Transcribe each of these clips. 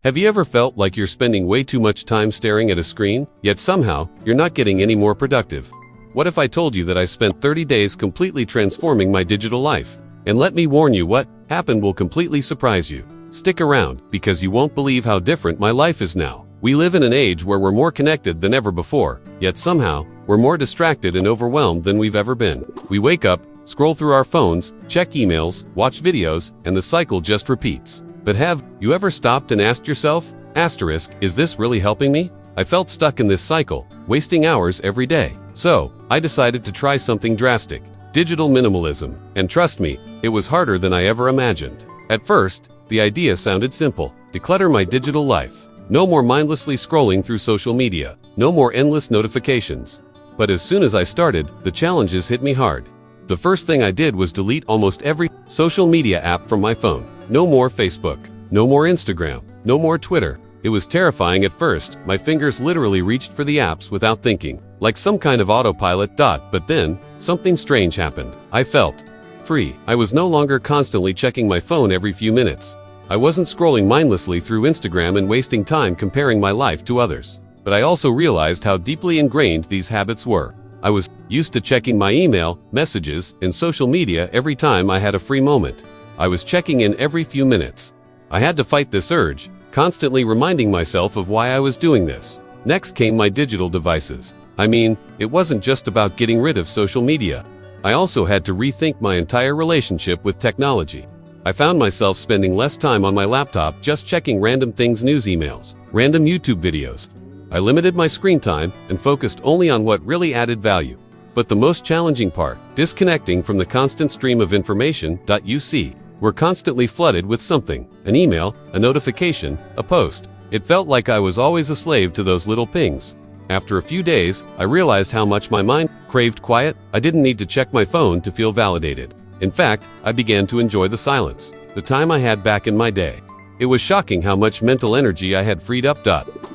Have you ever felt like you're spending way too much time staring at a screen, yet somehow, you're not getting any more productive? What if I told you that I spent 30 days completely transforming my digital life? And let me warn you, what happened will completely surprise you. Stick around, because you won't believe how different my life is now. We live in an age where we're more connected than ever before, yet somehow, we're more distracted and overwhelmed than we've ever been. We wake up, scroll through our phones, check emails, watch videos, and the cycle just repeats. But have you ever stopped and asked yourself, is this really helping me? I felt stuck in this cycle, wasting hours every day. So, I decided to try something drastic, digital minimalism. And trust me, it was harder than I ever imagined. At first, the idea sounded simple: declutter my digital life. No more mindlessly scrolling through social media. No more endless notifications. But as soon as I started, the challenges hit me hard. The first thing I did was delete almost every social media app from my phone. No more Facebook. No more Instagram. No more Twitter. It was terrifying at first. My fingers literally reached for the apps without thinking, like some kind of autopilot. But then, something strange happened. I felt free. I was no longer constantly checking my phone every few minutes. I wasn't scrolling mindlessly through Instagram and wasting time comparing my life to others. But I also realized how deeply ingrained these habits were. I was used to checking my email, messages, and social media every time I had a free moment. I was checking in every few minutes. I had to fight this urge, constantly reminding myself of why I was doing this. Next came my digital devices. It wasn't just about getting rid of social media. I also had to rethink my entire relationship with technology. I found myself spending less time on my laptop just checking random things, news emails, random YouTube videos. I limited my screen time and focused only on what really added value. But the most challenging part, disconnecting from the constant stream of information. We're constantly flooded with something: an email, a notification, a post. It felt like I was always a slave to those little pings. After a few days, I realized how much my mind craved quiet. I didn't need to check my phone to feel validated. In fact, I began to enjoy the silence, the time I had back in my day. It was shocking how much mental energy I had freed up.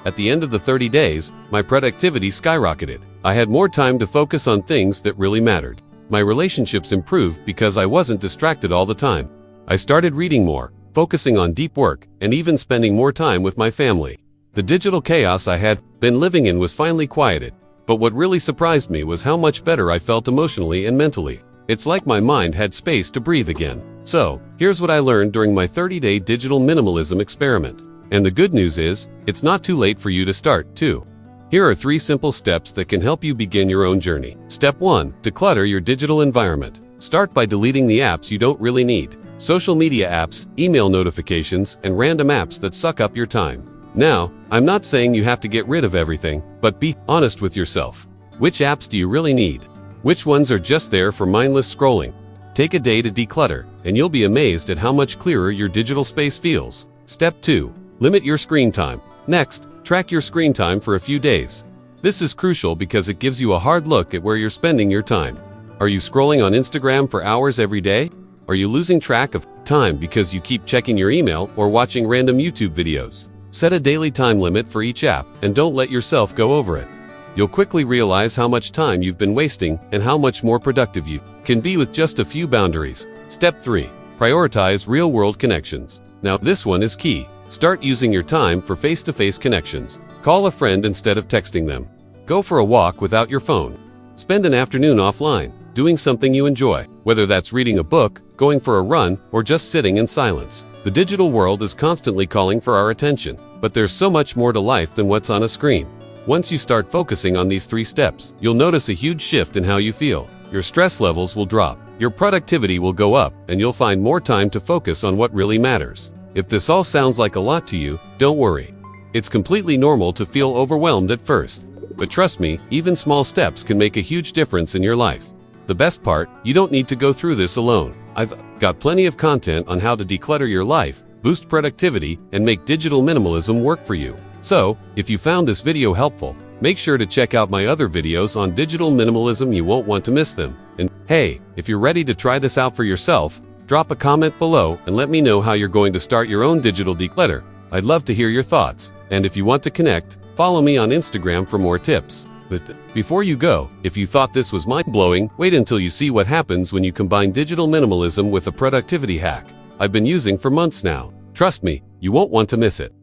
At the end of the 30 days, my productivity skyrocketed. I had more time to focus on things that really mattered. My relationships improved because I wasn't distracted all the time. I started reading more, focusing on deep work, and even spending more time with my family. The digital chaos I had been living in was finally quieted. But what really surprised me was how much better I felt emotionally and mentally. It's like my mind had space to breathe again. So, here's what I learned during my 30-day digital minimalism experiment. And the good news is, it's not too late for you to start, too. Here are 3 simple steps that can help you begin your own journey. Step 1. Declutter your digital environment. Start by deleting the apps you don't really need. Social media apps, email notifications, and random apps that suck up your time. Now, I'm not saying you have to get rid of everything, but be honest with yourself. Which apps do you really need? Which ones are just there for mindless scrolling? Take a day to declutter, and you'll be amazed at how much clearer your digital space feels. Step 2. Limit your screen time. Next, track your screen time for a few days. This is crucial because it gives you a hard look at where you're spending your time. Are you scrolling on Instagram for hours every day? Are you losing track of time because you keep checking your email or watching random YouTube videos? Set a daily time limit for each app and don't let yourself go over it. You'll quickly realize how much time you've been wasting and how much more productive you can be with just a few boundaries. Step 3. Prioritize real-world connections. Now, this one is key. Start using your time for face-to-face connections. Call a friend instead of texting them. Go for a walk without your phone. Spend an afternoon offline, doing something you enjoy, whether that's reading a book, going for a run, or just sitting in silence. The digital world is constantly calling for our attention, but there's so much more to life than what's on a screen. Once you start focusing on these 3 steps, you'll notice a huge shift in how you feel. Your stress levels will drop, your productivity will go up, and you'll find more time to focus on what really matters. If this all sounds like a lot to you, don't worry. It's completely normal to feel overwhelmed at first. But trust me, even small steps can make a huge difference in your life. The best part, you don't need to go through this alone. I've got plenty of content on how to declutter your life, boost productivity, and make digital minimalism work for you. So, if you found this video helpful, make sure to check out my other videos on digital minimalism. You won't want to miss them. And hey, if you're ready to try this out for yourself, drop a comment below and let me know how you're going to start your own digital declutter. I'd love to hear your thoughts. And if you want to connect, follow me on Instagram for more tips. But before you go, if you thought this was mind-blowing, wait until you see what happens when you combine digital minimalism with a productivity hack I've been using for months now. Trust me, you won't want to miss it.